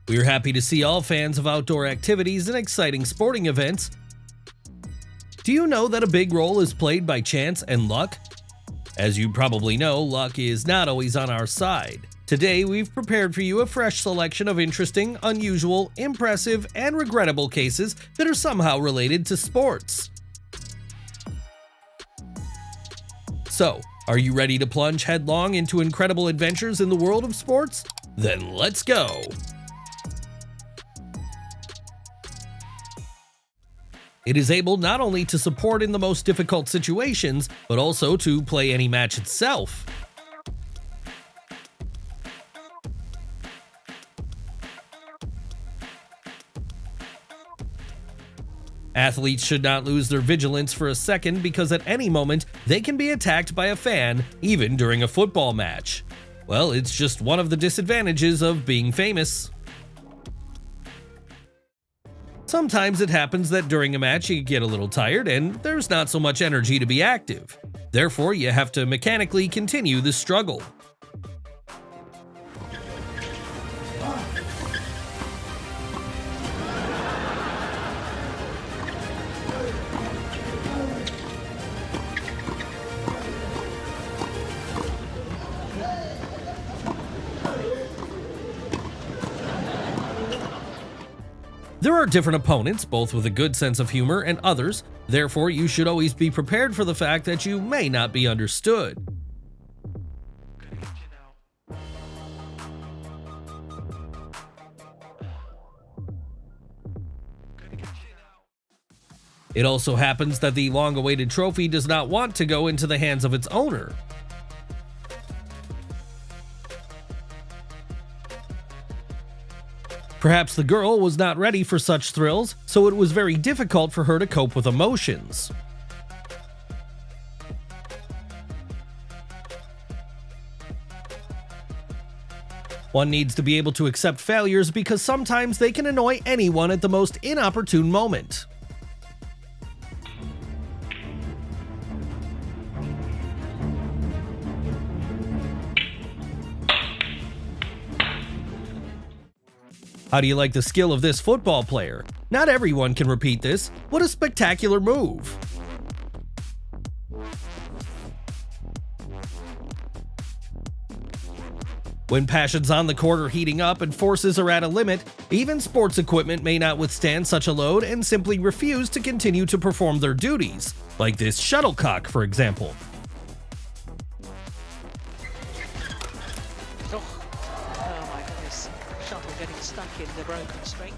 We're happy to see all fans of outdoor activities and exciting sporting events. Do you know that a big role is played by chance and luck? As you probably know, luck is not always on our side. Today, we've prepared for you a fresh selection of interesting, unusual, impressive, and regrettable cases that are somehow related to sports. So, are you ready to plunge headlong into incredible adventures in the world of sports? Then let's go! It is able not only to support in the most difficult situations, but also to play any match itself. Athletes should not lose their vigilance for a second because at any moment they can be attacked by a fan, even during a football match. Well, it's just one of the disadvantages of being famous. Sometimes it happens that during a match you get a little tired and there's not so much energy to be active. Therefore, you have to mechanically continue the struggle. There are different opponents, both with a good sense of humor and others, therefore you should always be prepared for the fact that you may not be understood. It also happens that the long-awaited trophy does not want to go into the hands of its owner. Perhaps the girl was not ready for such thrills, so it was very difficult for her to cope with emotions. One needs to be able to accept failures because sometimes they can annoy anyone at the most inopportune moment. How do you like the skill of this football player? Not everyone can repeat this. What a spectacular move! When passions on the court are heating up and forces are at a limit, even sports equipment may not withstand such a load and simply refuse to continue to perform their duties, like this shuttlecock, for example. In the broken string.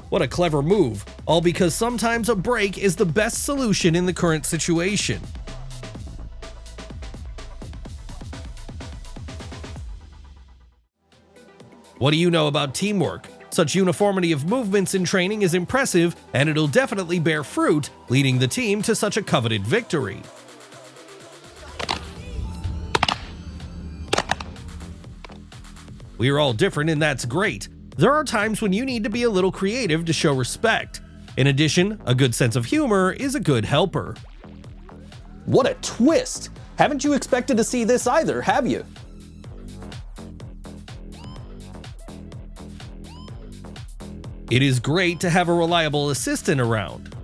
What a clever move, all because sometimes a break is the best solution in the current situation. What do you know about teamwork? Such uniformity of movements in training is impressive, and it'll definitely bear fruit, leading the team to such a coveted victory. We're all different, and that's great. There are times when you need to be a little creative to show respect. In addition, a good sense of humor is a good helper. What a twist! Haven't you expected to see this either, have you? It is great to have a reliable assistant around.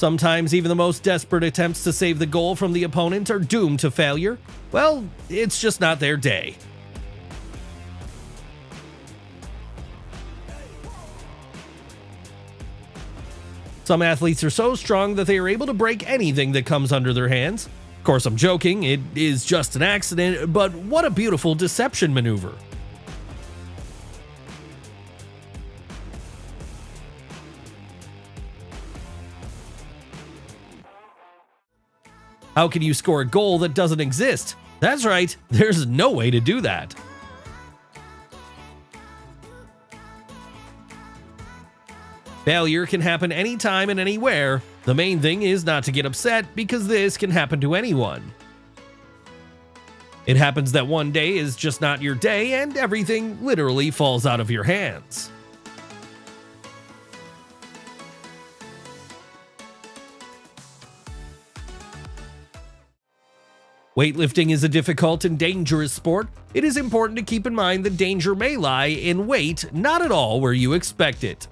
Sometimes even the most desperate attempts to save the goal from the opponent are doomed to failure. Well, it's just not their day. Some athletes are so strong that they are able to break anything that comes under their hands. Of course, I'm joking, it is just an accident, but what a beautiful deception maneuver. How can you score a goal that doesn't exist? That's right, there's no way to do that. Failure can happen anytime and anywhere. The main thing is not to get upset because this can happen to anyone. It happens that one day is just not your day and everything literally falls out of your hands. Weightlifting is a difficult and dangerous sport. It is important to keep in mind that danger may lie in weight, not at all where you expect it.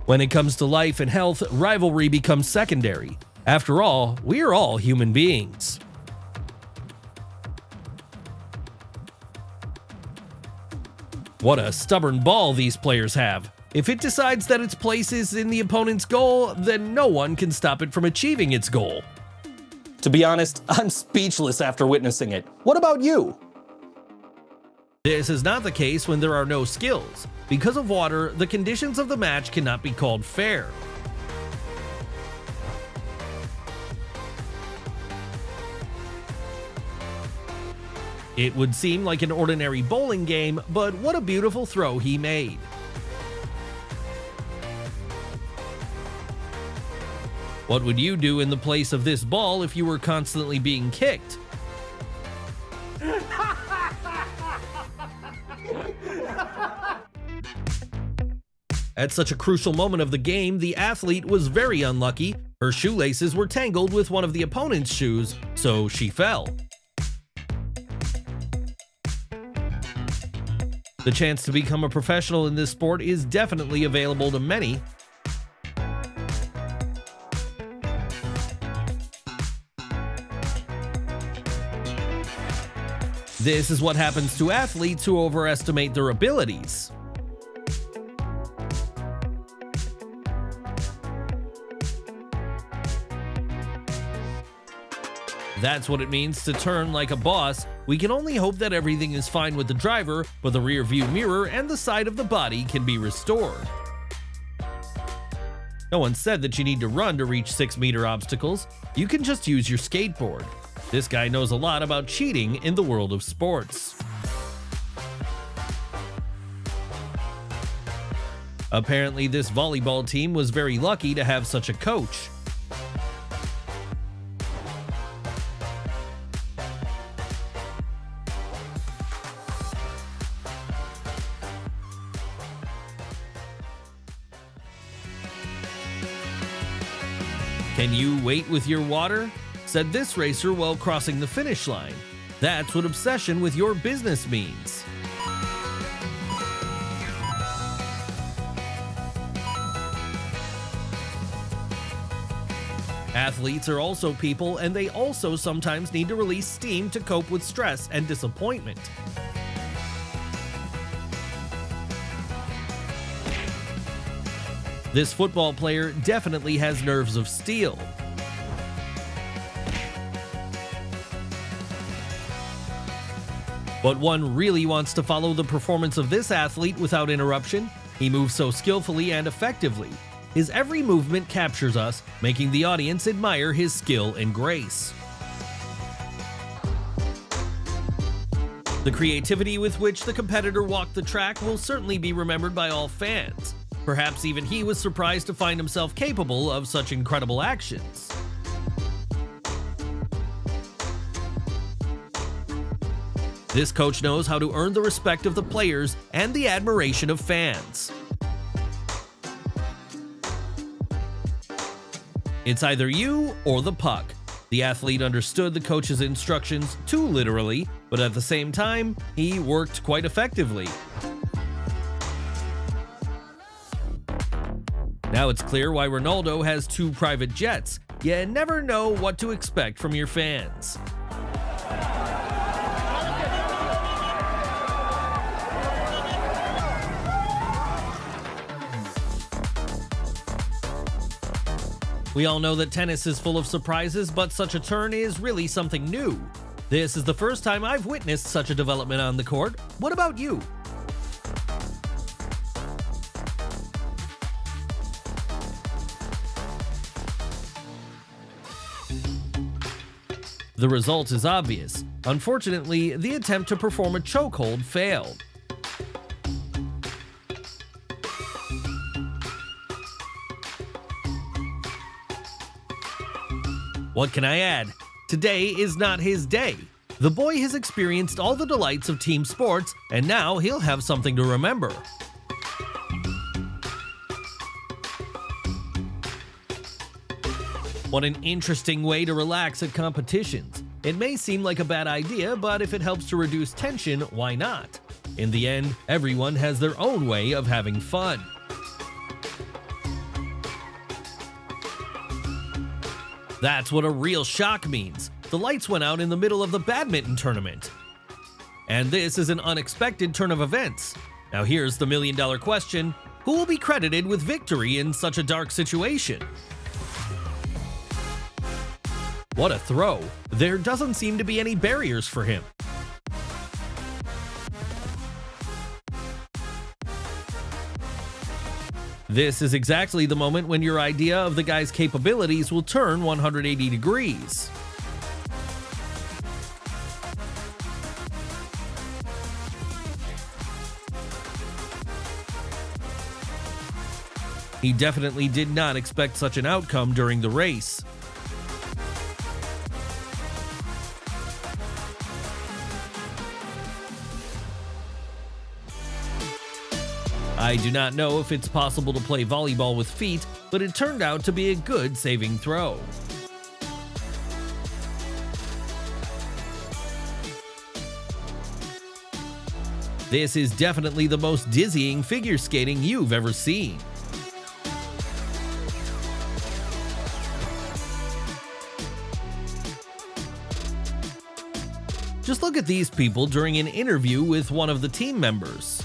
When it comes to life and health, rivalry becomes secondary. After all, we are all human beings. What a stubborn ball these players have. If it decides that its place is in the opponent's goal, then no one can stop it from achieving its goal. To be honest, I'm speechless after witnessing it. What about you? This is not the case when there are no skills. Because of water, the conditions of the match cannot be called fair. It would seem like an ordinary bowling game, but what a beautiful throw he made. What would you do in the place of this ball if you were constantly being kicked? At such a crucial moment of the game, the athlete was very unlucky. Her shoelaces were tangled with one of the opponent's shoes, so she fell. The chance to become a professional in this sport is definitely available to many. This is what happens to athletes who overestimate their abilities. That's what it means to turn like a boss. We can only hope that everything is fine with the driver, but the rear view mirror and the side of the body can be restored. No one said that you need to run to reach 6-meter obstacles. You can just use your skateboard. This guy knows a lot about cheating in the world of sports. Apparently, this volleyball team was very lucky to have such a coach. Can you wait with your water? Said this racer while crossing the finish line. That's what obsession with your business means. Athletes are also people, and they also sometimes need to release steam to cope with stress and disappointment. This football player definitely has nerves of steel. But one really wants to follow the performance of this athlete without interruption. He moves so skillfully and effectively. His every movement captures us, making the audience admire his skill and grace. The creativity with which the competitor walked the track will certainly be remembered by all fans. Perhaps even he was surprised to find himself capable of such incredible actions. This coach knows how to earn the respect of the players and the admiration of fans. It's either you or the puck. The athlete understood the coach's instructions too literally, but at the same time, he worked quite effectively. Now it's clear why Ronaldo has 2 private jets. You never know what to expect from your fans. We all know that tennis is full of surprises, but such a turn is really something new. This is the first time I've witnessed such a development on the court. What about you? The result is obvious. Unfortunately, the attempt to perform a chokehold failed. What can I add? Today is not his day. The boy has experienced all the delights of team sports, and now he'll have something to remember. What an interesting way to relax at competitions. It may seem like a bad idea, but if it helps to reduce tension, why not? In the end, everyone has their own way of having fun. That's what a real shock means. The lights went out in the middle of the badminton tournament. And this is an unexpected turn of events. Now here's the million-dollar question: who will be credited with victory in such a dark situation? What a throw! There doesn't seem to be any barriers for him. This is exactly the moment when your idea of the guy's capabilities will turn 180 degrees. He definitely did not expect such an outcome during the race. I do not know if it's possible to play volleyball with feet, but it turned out to be a good saving throw. This is definitely the most dizzying figure skating you've ever seen. Just look at these people during an interview with one of the team members.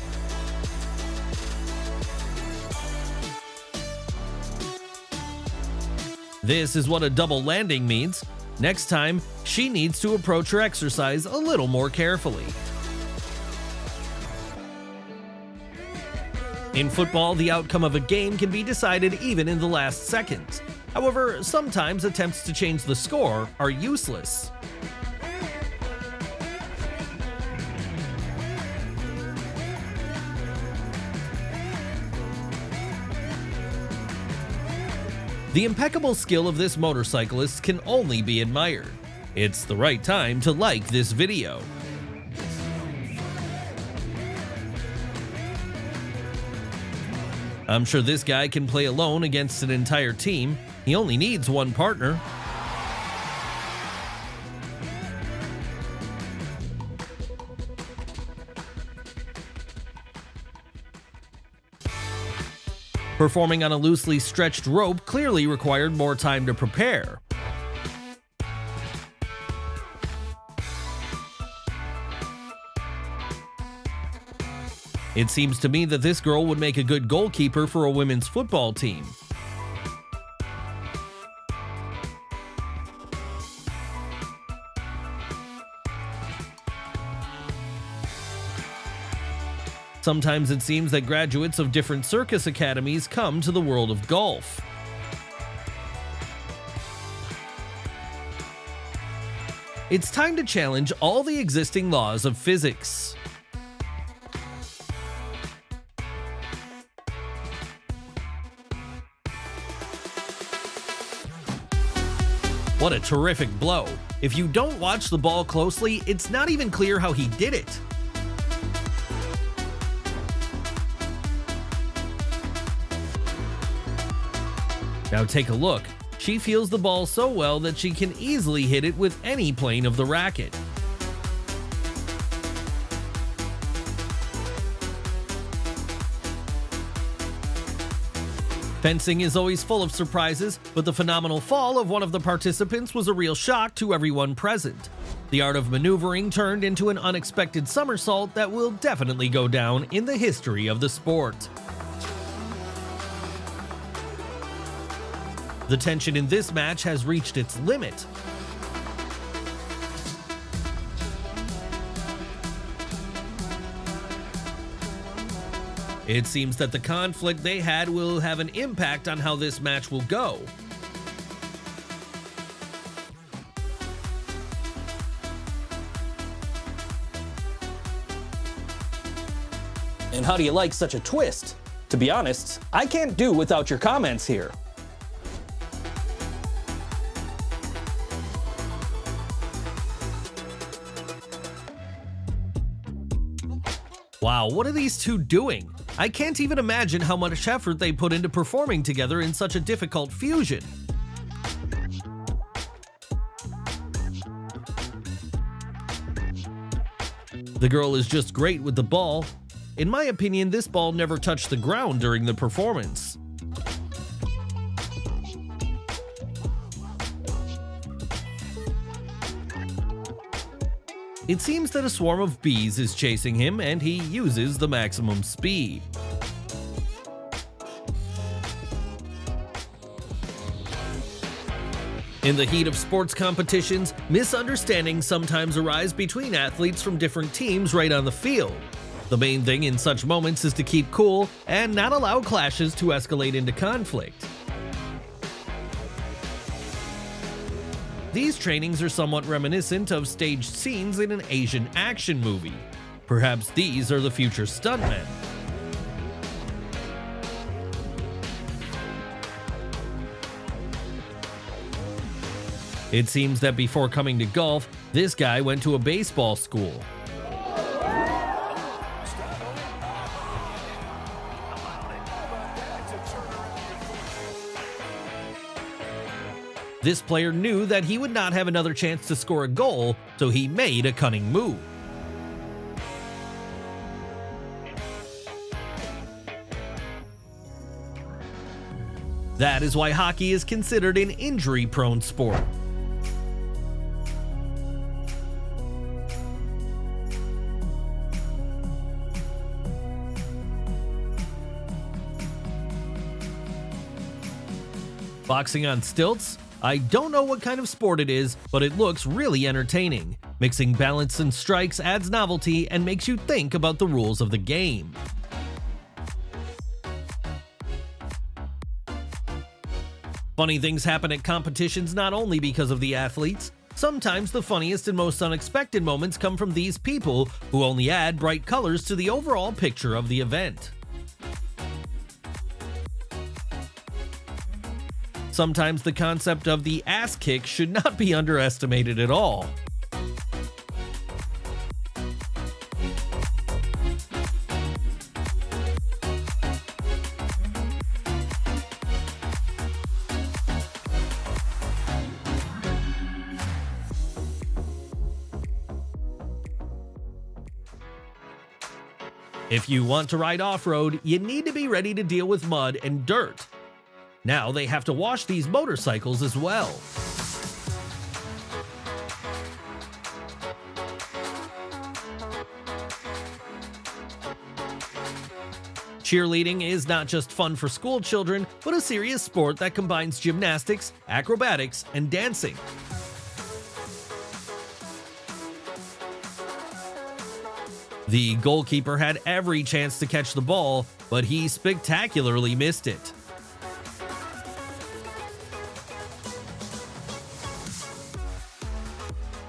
This is what a double landing means. Next time, she needs to approach her exercise a little more carefully. In football, the outcome of a game can be decided even in the last seconds. However, sometimes attempts to change the score are useless. The impeccable skill of this motorcyclist can only be admired. It's the right time to like this video. I'm sure this guy can play alone against an entire team. He only needs one partner. Performing on a loosely stretched rope clearly required more time to prepare. It seems to me that this girl would make a good goalkeeper for a women's football team. Sometimes it seems that graduates of different circus academies come to the world of golf. It's time to challenge all the existing laws of physics. What a terrific blow. If you don't watch the ball closely, it's not even clear how he did it. Now take a look. She feels the ball so well that she can easily hit it with any plane of the racket. Fencing is always full of surprises, but the phenomenal fall of one of the participants was a real shock to everyone present. The art of maneuvering turned into an unexpected somersault that will definitely go down in the history of the sport. The tension in this match has reached its limit. It seems that the conflict they had will have an impact on how this match will go. And how do you like such a twist? To be honest, I can't do without your comments here. Wow, what are these two doing? I can't even imagine how much effort they put into performing together in such a difficult fusion. The girl is just great with the ball. In my opinion, this ball never touched the ground during the performance. It seems that a swarm of bees is chasing him and he uses the maximum speed. In the heat of sports competitions, misunderstandings sometimes arise between athletes from different teams right on the field. The main thing in such moments is to keep cool and not allow clashes to escalate into conflict. These trainings are somewhat reminiscent of staged scenes in an Asian action movie. Perhaps these are the future stuntmen. It seems that before coming to golf, this guy went to a baseball school. This player knew that he would not have another chance to score a goal, so he made a cunning move. That is why hockey is considered an injury-prone sport. Boxing on stilts? I don't know what kind of sport it is, but it looks really entertaining. Mixing balance and strikes adds novelty and makes you think about the rules of the game. Funny things happen at competitions not only because of the athletes. Sometimes the funniest and most unexpected moments come from these people who only add bright colors to the overall picture of the event. Sometimes the concept of the ass kick should not be underestimated at all. If you want to ride off-road, you need to be ready to deal with mud and dirt. Now they have to wash these motorcycles as well. Cheerleading is not just fun for school children, but a serious sport that combines gymnastics, acrobatics, and dancing. The goalkeeper had every chance to catch the ball, but he spectacularly missed it.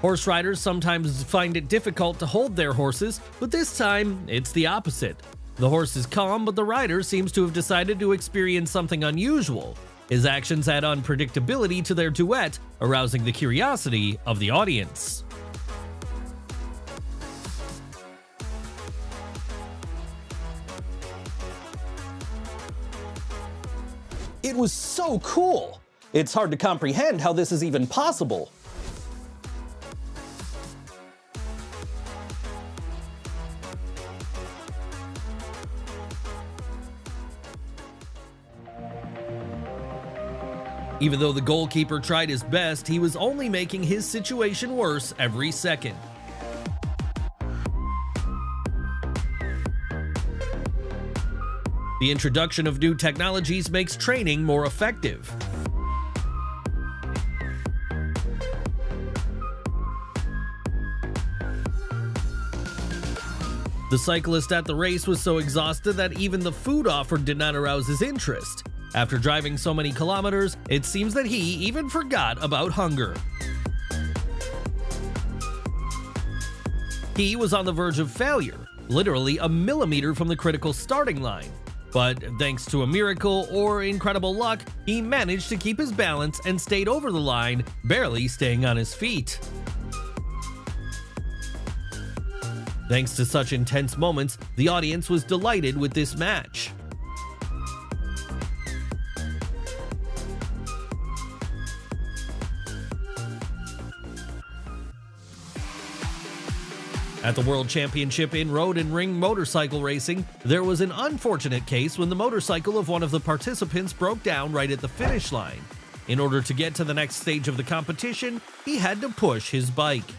Horse riders sometimes find it difficult to hold their horses, but this time, it's the opposite. The horse is calm, but the rider seems to have decided to experience something unusual. His actions add unpredictability to their duet, arousing the curiosity of the audience. It was so cool! It's hard to comprehend how this is even possible. Even though the goalkeeper tried his best, he was only making his situation worse every second. The introduction of new technologies makes training more effective. The cyclist at the race was so exhausted that even the food offered did not arouse his interest. After driving so many kilometers, it seems that he even forgot about hunger. He was on the verge of failure, literally a millimeter from the critical starting line. But thanks to a miracle or incredible luck, he managed to keep his balance and stayed over the line, barely staying on his feet. Thanks to such intense moments, the audience was delighted with this match. At the World Championship in road and ring motorcycle racing, there was an unfortunate case when the motorcycle of one of the participants broke down right at the finish line. In order to get to the next stage of the competition, he had to push his bike.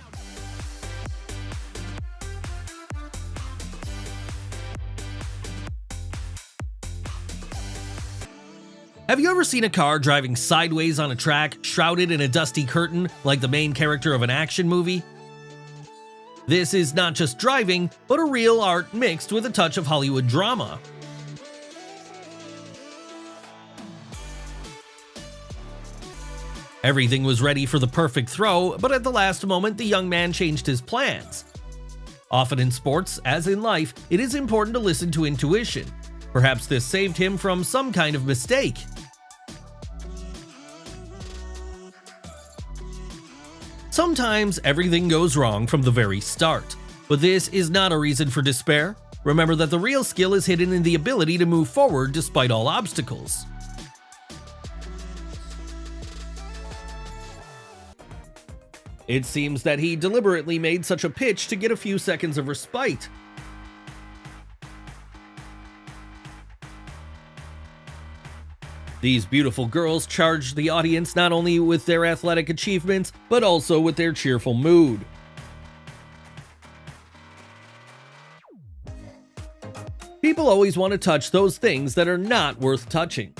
Have you ever seen a car driving sideways on a track, shrouded in a dusty curtain, like the main character of an action movie? This is not just driving, but a real art mixed with a touch of Hollywood drama. Everything was ready for the perfect throw, but at the last moment the young man changed his plans. Often in sports, as in life, it is important to listen to intuition. Perhaps this saved him from some kind of mistake. Sometimes everything goes wrong from the very start, but this is not a reason for despair. Remember that the real skill is hidden in the ability to move forward despite all obstacles. It seems that he deliberately made such a pitch to get a few seconds of respite. These beautiful girls charged the audience not only with their athletic achievements, but also with their cheerful mood. People always want to touch those things that are not worth touching.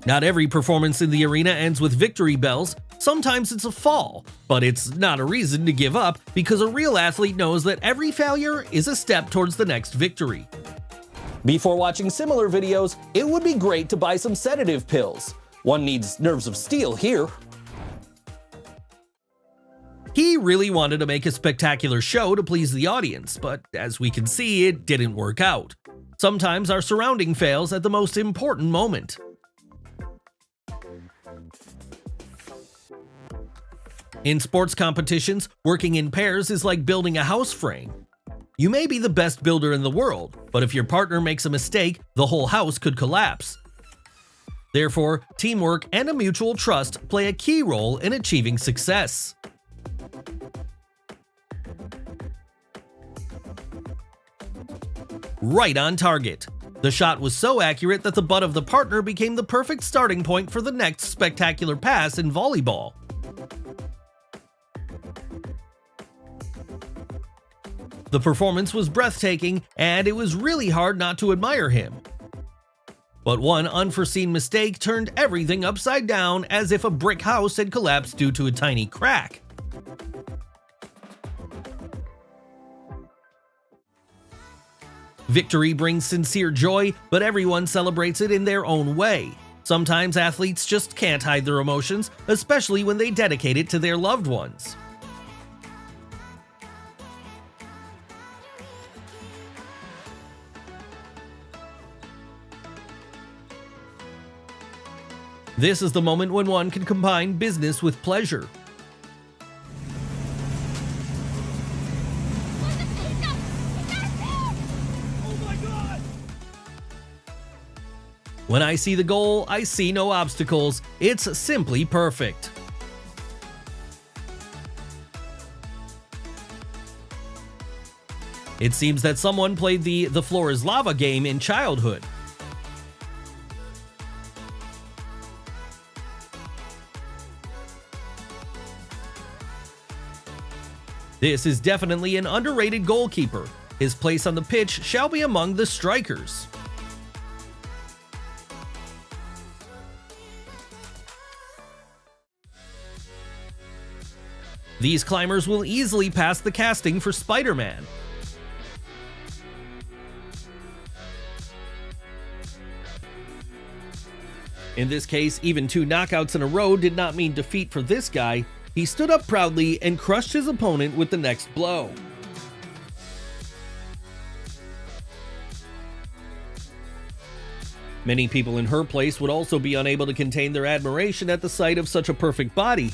Not every performance in the arena ends with victory bells. Sometimes it's a fall, but it's not a reason to give up because a real athlete knows that every failure is a step towards the next victory. Before watching similar videos, it would be great to buy some sedative pills. One needs nerves of steel here. He really wanted to make a spectacular show to please the audience, but as we can see, it didn't work out. Sometimes our surrounding fails at the most important moment. In sports competitions, working in pairs is like building a house frame. You may be the best builder in the world, but if your partner makes a mistake, the whole house could collapse. Therefore, teamwork and a mutual trust play a key role in achieving success. Right on target. The shot was so accurate that the butt of the partner became the perfect starting point for the next spectacular pass in volleyball. The performance was breathtaking, and it was really hard not to admire him. But one unforeseen mistake turned everything upside down, as if a brick house had collapsed due to a tiny crack. Victory brings sincere joy, but everyone celebrates it in their own way. Sometimes athletes just can't hide their emotions, especially when they dedicate it to their loved ones. This is the moment when one can combine business with pleasure. When I see the goal, I see no obstacles. It's simply perfect. It seems that someone played the floor is lava game in childhood. This is definitely an underrated goalkeeper. His place on the pitch shall be among the strikers. These climbers will easily pass the casting for Spider-Man. In this case, even 2 knockouts in a row did not mean defeat for this guy. He stood up proudly and crushed his opponent with the next blow. Many people in her place would also be unable to contain their admiration at the sight of such a perfect body.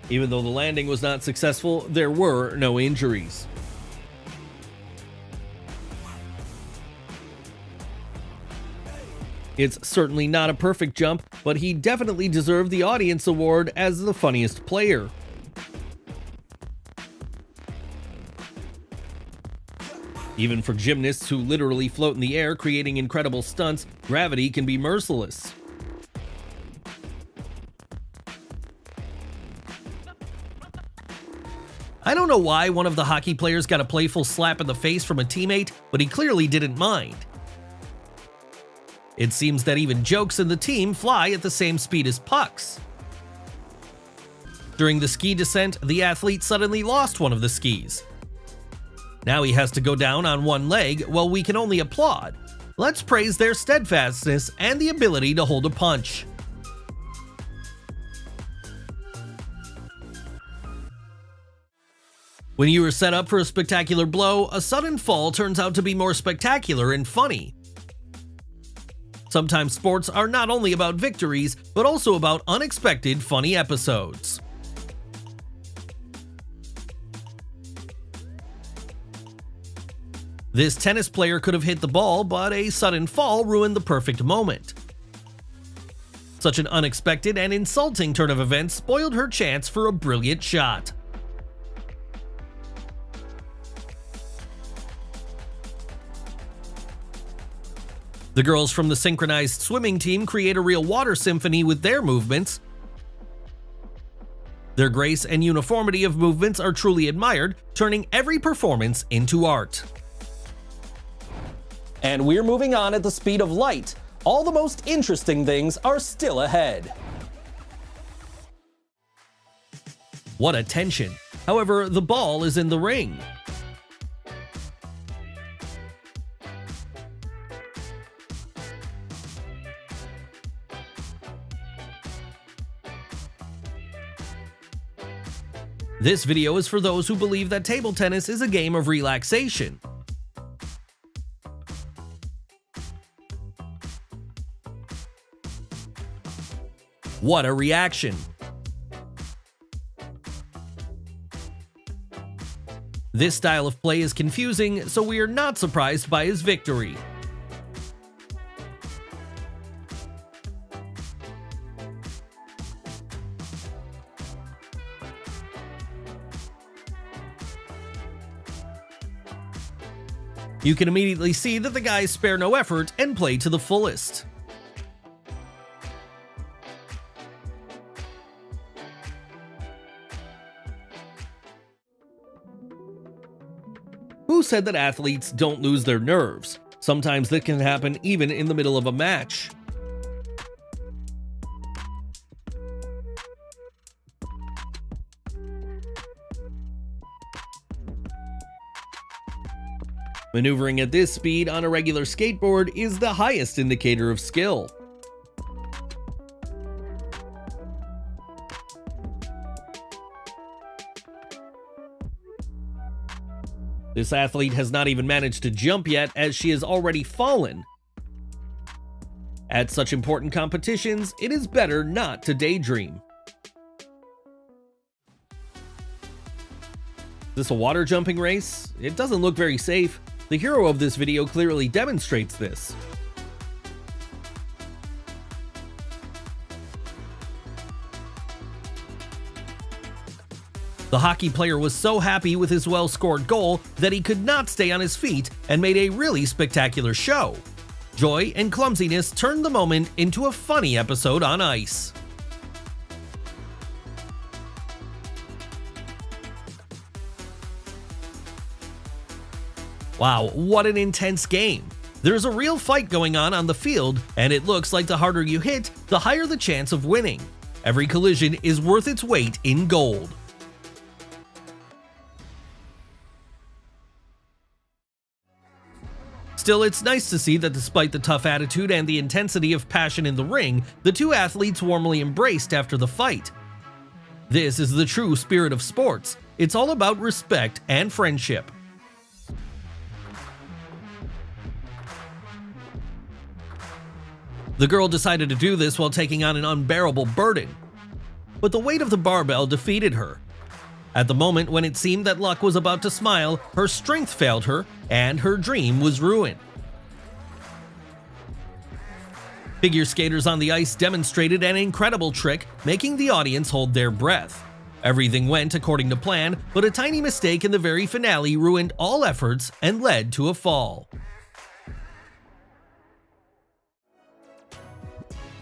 Even though the landing was not successful, there were no injuries. It's certainly not a perfect jump, but he definitely deserved the audience award as the funniest player. Even for gymnasts who literally float in the air creating incredible stunts, gravity can be merciless. I don't know why one of the hockey players got a playful slap in the face from a teammate, but he clearly didn't mind. It seems that even jokes in the team fly at the same speed as pucks. During the ski descent, the athlete suddenly lost one of the skis. Now he has to go down on one leg, well, we can only applaud. Let's praise their steadfastness and the ability to hold a punch. When you are set up for a spectacular blow, a sudden fall turns out to be more spectacular and funny. Sometimes sports are not only about victories, but also about unexpected, funny episodes. This tennis player could have hit the ball, but a sudden fall ruined the perfect moment. Such an unexpected and insulting turn of events spoiled her chance for a brilliant shot. The girls from the synchronized swimming team create a real water symphony with their movements. Their grace and uniformity of movements are truly admired, turning every performance into art. And we're moving on at the speed of light. All the most interesting things are still ahead. What a tension. However, the ball is in the ring. This video is for those who believe that table tennis is a game of relaxation. What a reaction! This style of play is confusing, so we are not surprised by his victory. You can immediately see that the guys spare no effort and play to the fullest. Who said that athletes don't lose their nerves? Sometimes that can happen even in the middle of a match. Maneuvering at this speed on a regular skateboard is the highest indicator of skill. This athlete has not even managed to jump yet, as she has already fallen. At such important competitions, it is better not to daydream. Is this a water jumping race? It doesn't look very safe. The hero of this video clearly demonstrates this. The hockey player was so happy with his well-scored goal that he could not stay on his feet and made a really spectacular show. Joy and clumsiness turned the moment into a funny episode on ice. Wow, what an intense game. There's a real fight going on the field, and it looks like the harder you hit, the higher the chance of winning. Every collision is worth its weight in gold. Still, it's nice to see that despite the tough attitude and the intensity of passion in the ring, the two athletes warmly embraced after the fight. This is the true spirit of sports. It's all about respect and friendship. The girl decided to do this while taking on an unbearable burden, but the weight of the barbell defeated her. At the moment when it seemed that luck was about to smile, her strength failed her, and her dream was ruined. Figure skaters on the ice demonstrated an incredible trick, making the audience hold their breath. Everything went according to plan, but a tiny mistake in the very finale ruined all efforts and led to a fall.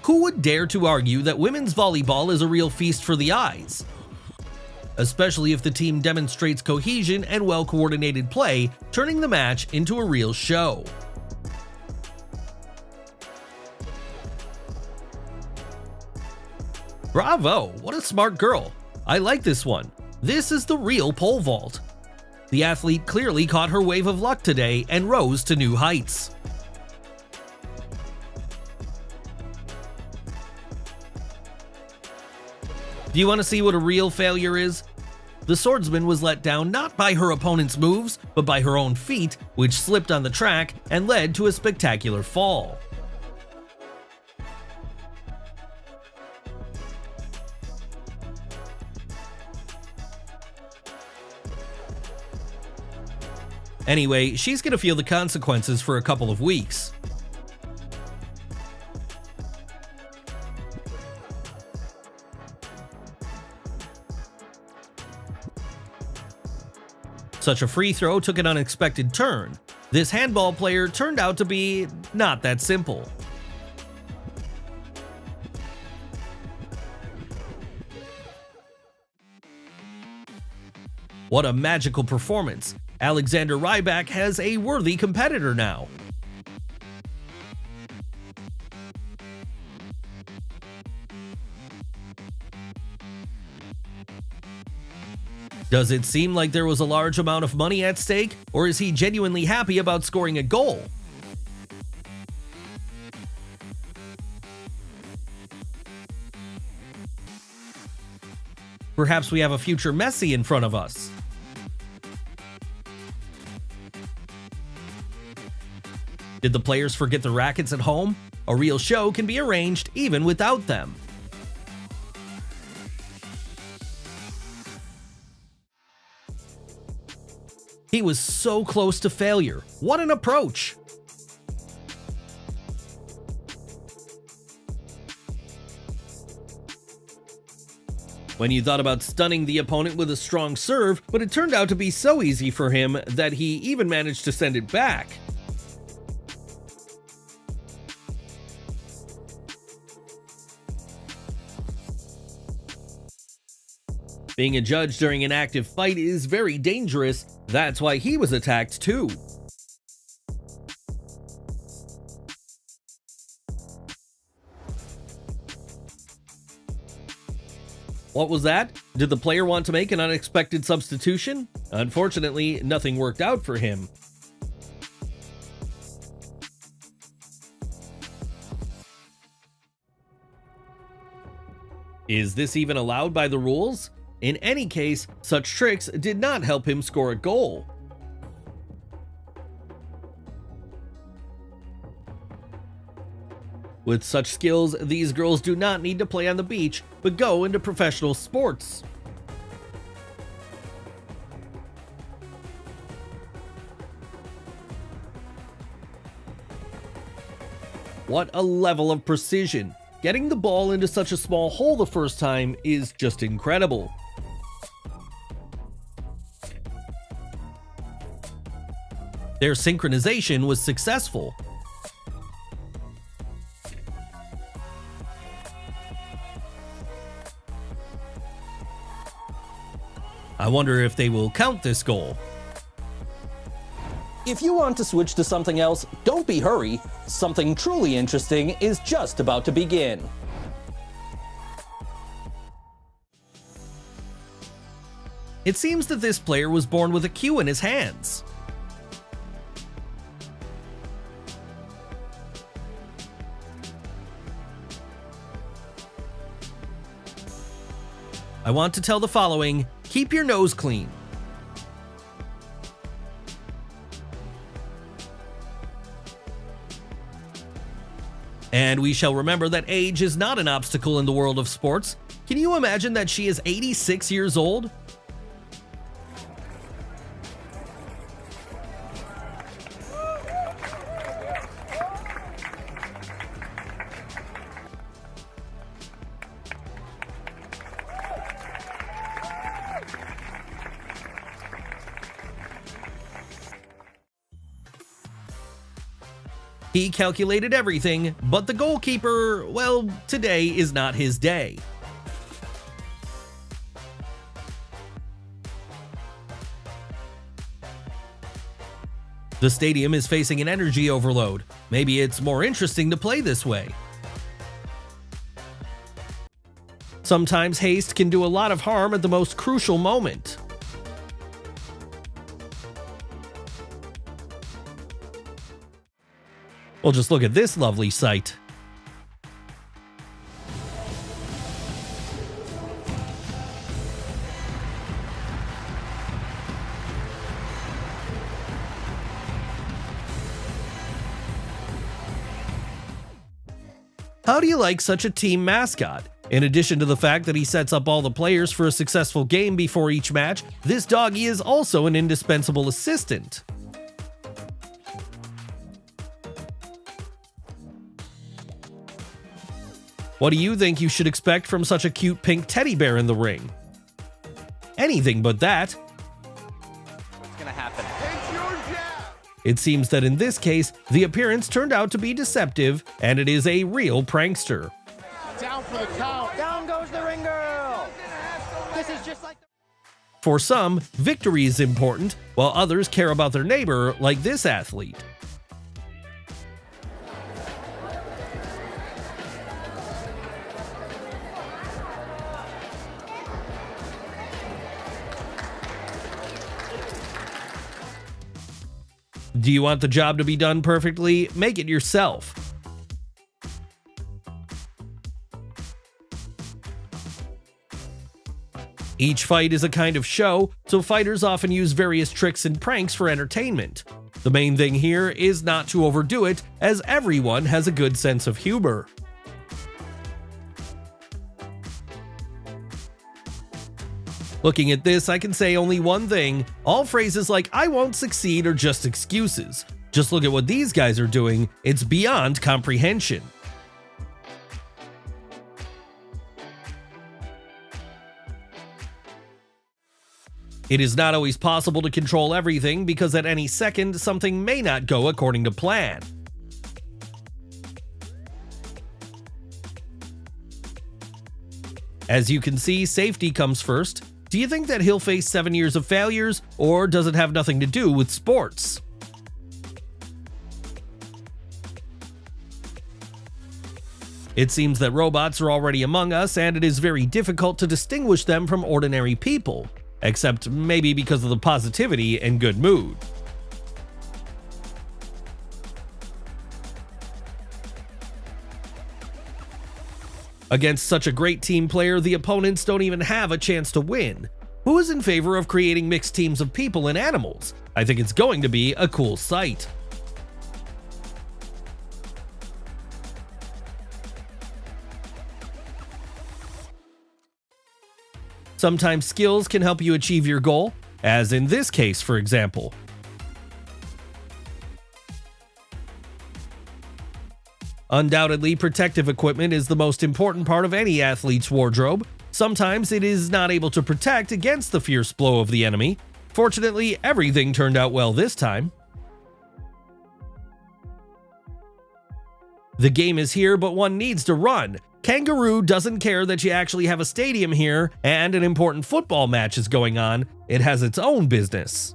Who would dare to argue that women's volleyball is a real feast for the eyes? Especially if the team demonstrates cohesion and well-coordinated play, turning the match into a real show. Bravo, what a smart girl. I like this one. This is the real pole vault. The athlete clearly caught her wave of luck today and rose to new heights. Do you want to see what a real failure is? The swordsman was let down not by her opponent's moves, but by her own feet, which slipped on the track and led to a spectacular fall. Anyway, she's gonna feel the consequences for a couple of weeks. Such a free throw took an unexpected turn. This handball player turned out to be not that simple. What a magical performance. Alexander Rybak has a worthy competitor now. Does it seem like there was a large amount of money at stake, or is he genuinely happy about scoring a goal? Perhaps we have a future Messi in front of us. Did the players forget the rackets at home? A real show can be arranged even without them. He was so close to failure. What an approach! When you thought about stunning the opponent with a strong serve, but it turned out to be so easy for him that he even managed to send it back. Being a judge during an active fight is very dangerous. That's why he was attacked too. What was that? Did the player want to make an unexpected substitution? Unfortunately, nothing worked out for him. Is this even allowed by the rules? In any case, such tricks did not help him score a goal. With such skills, these girls do not need to play on the beach, but go into professional sports. What a level of precision! Getting the ball into such a small hole the first time is just incredible. Their synchronization was successful. I wonder if they will count this goal. If you want to switch to something else, don't be hurry. Something truly interesting is just about to begin. It seems that this player was born with a cue in his hands. I want to tell the following: keep your nose clean. And we shall remember that age is not an obstacle in the world of sports. Can you imagine that she is 86 years old? He calculated everything, but the goalkeeper, well, today is not his day. The stadium is facing an energy overload. Maybe it's more interesting to play this way. Sometimes haste can do a lot of harm at the most crucial moment. Well, just look at this lovely sight. How do you like such a team mascot? In addition to the fact that he sets up all the players for a successful game before each match, this doggy is also an indispensable assistant. What do you think you should expect from such a cute pink teddy bear in the ring? Anything but that. What's gonna happen? It seems that in this case, the appearance turned out to be deceptive, and it is a real prankster. Down for the count. Down goes the ring girl. This is just like For some, victory is important, while others care about their neighbor, like this athlete. Do you want the job to be done perfectly? Make it yourself. Each fight is a kind of show, so fighters often use various tricks and pranks for entertainment. The main thing here is not to overdo it, as everyone has a good sense of humor. Looking at this, I can say only one thing. All phrases like "I won't succeed" are just excuses. Just look at what these guys are doing. It's beyond comprehension. It is not always possible to control everything because at any second, something may not go according to plan. As you can see, safety comes first. Do you think that he'll face 7 years of failures, or does it have nothing to do with sports? It seems that robots are already among us, and it is very difficult to distinguish them from ordinary people, except maybe because of the positivity and good mood. Against such a great team player, the opponents don't even have a chance to win. Who is in favor of creating mixed teams of people and animals? I think it's going to be a cool sight. Sometimes skills can help you achieve your goal, as in this case, for example. Undoubtedly, protective equipment is the most important part of any athlete's wardrobe. Sometimes it is not able to protect against the fierce blow of the enemy. Fortunately, everything turned out well this time. The game is here, but one needs to run. Kangaroo doesn't care that you actually have a stadium here and an important football match is going on. It has its own business.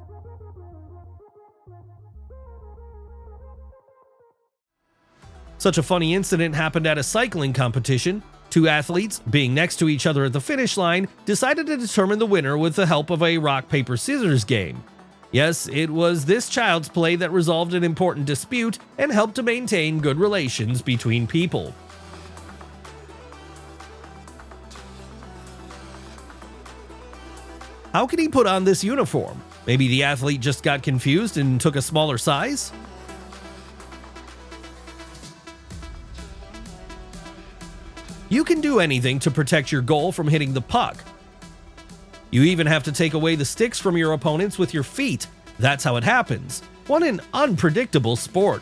Such a funny incident happened at a cycling competition. Two athletes, being next to each other at the finish line, decided to determine the winner with the help of a rock, paper, scissors game. Yes, it was this child's play that resolved an important dispute and helped to maintain good relations between people. How could he put on this uniform? Maybe the athlete just got confused and took a smaller size? You can do anything to protect your goal from hitting the puck. You even have to take away the sticks from your opponents with your feet. That's how it happens. What an unpredictable sport.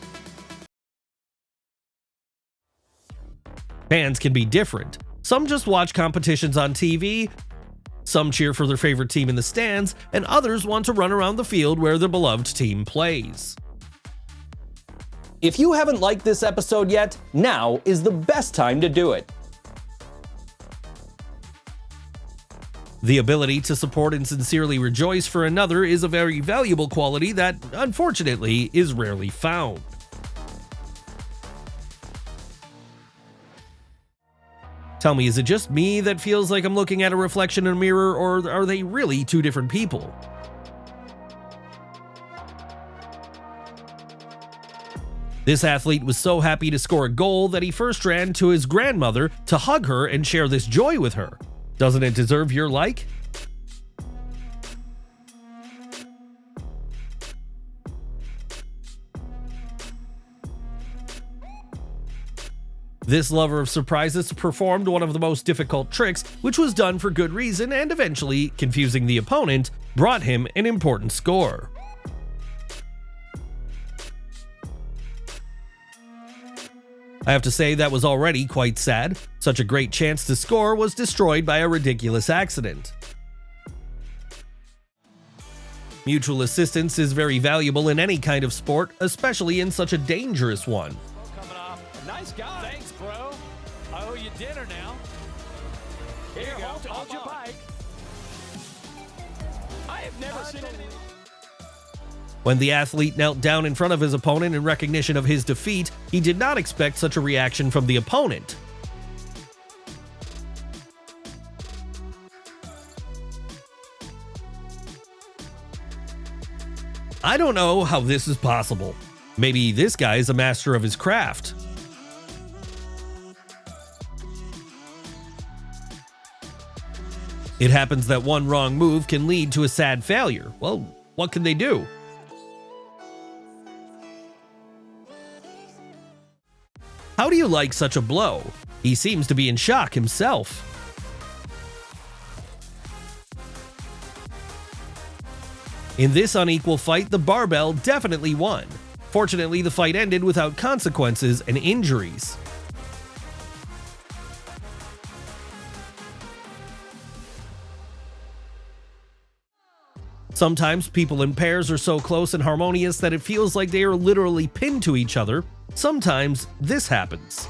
Fans can be different. Some just watch competitions on TV, some cheer for their favorite team in the stands, and others want to run around the field where their beloved team plays. If you haven't liked this episode yet, now is the best time to do it. The ability to support and sincerely rejoice for another is a very valuable quality that, unfortunately, is rarely found. Tell me, is it just me that feels like I'm looking at a reflection in a mirror, or are they really two different people? This athlete was so happy to score a goal that he first ran to his grandmother to hug her and share this joy with her. Doesn't it deserve your like? This lover of surprises performed one of the most difficult tricks, which was done for good reason and eventually, confusing the opponent, brought him an important score. I have to say that was already quite sad. Such a great chance to score was destroyed by a ridiculous accident. Mutual assistance is very valuable in any kind of sport, especially in such a dangerous one. Coming off. Nice guy. Thanks, bro. I owe you dinner now. Here you go. Hold your bike. I have never seen anything. When the athlete knelt down in front of his opponent in recognition of his defeat, he did not expect such a reaction from the opponent. I don't know how this is possible. Maybe this guy is a master of his craft. It happens that one wrong move can lead to a sad failure. Well, what can they do? How do you like such a blow? He seems to be in shock himself. In this unequal fight, the barbell definitely won. Fortunately, the fight ended without consequences and injuries. Sometimes people in pairs are so close and harmonious that it feels like they are literally pinned to each other. Sometimes this happens.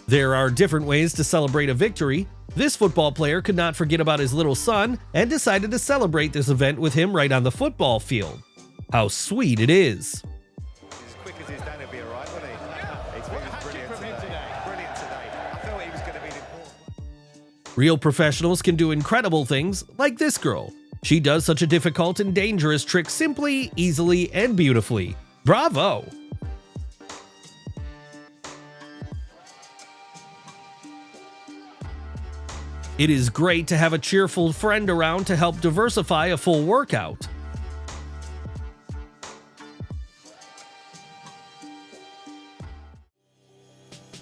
There are different ways to celebrate a victory. This football player could not forget about his little son and decided to celebrate this event with him right on the football field. How sweet it is. As quick as his dad, he'll be all right, won't he? He's been brilliant today. Brilliant today. I thought he was going to be an important. Real professionals can do incredible things like this girl. She does such a difficult and dangerous trick simply, easily, and beautifully. Bravo! It is great to have a cheerful friend around to help diversify a full workout.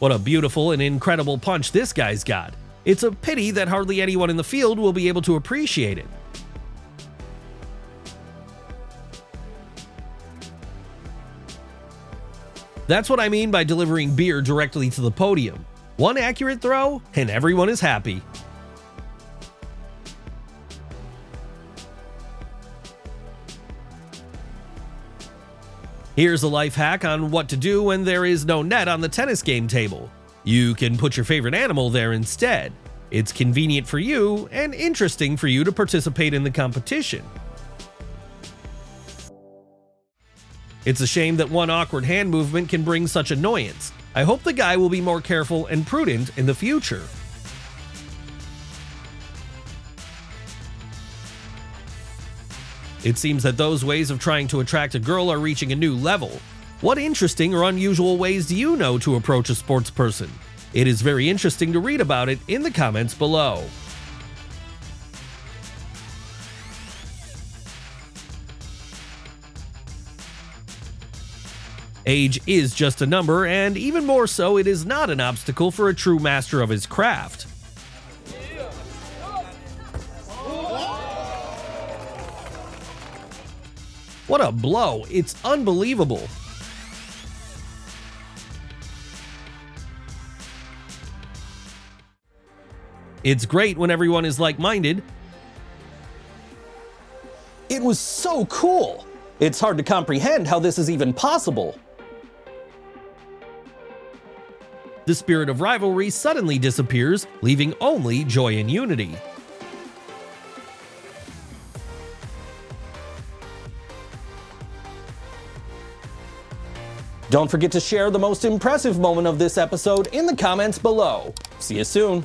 What a beautiful and incredible punch this guy's got. It's a pity that hardly anyone in the field will be able to appreciate it. That's what I mean by delivering beer directly to the podium. One accurate throw, and everyone is happy. Here's a life hack on what to do when there is no net on the tennis game table. You can put your favorite animal there instead. It's convenient for you and interesting for you to participate in the competition. It's a shame that one awkward hand movement can bring such annoyance. I hope the guy will be more careful and prudent in the future. It seems that those ways of trying to attract a girl are reaching a new level. What interesting or unusual ways do you know to approach a sports person? It is very interesting to read about it in the comments below. Age is just a number, and even more so, it is not an obstacle for a true master of his craft. What a blow! It's unbelievable. It's great when everyone is like-minded. was so cool. It's hard to comprehend how this is even possible. The spirit of rivalry suddenly disappears, leaving only joy and unity. Don't forget to share the most impressive moment of this episode in the comments below. See you soon.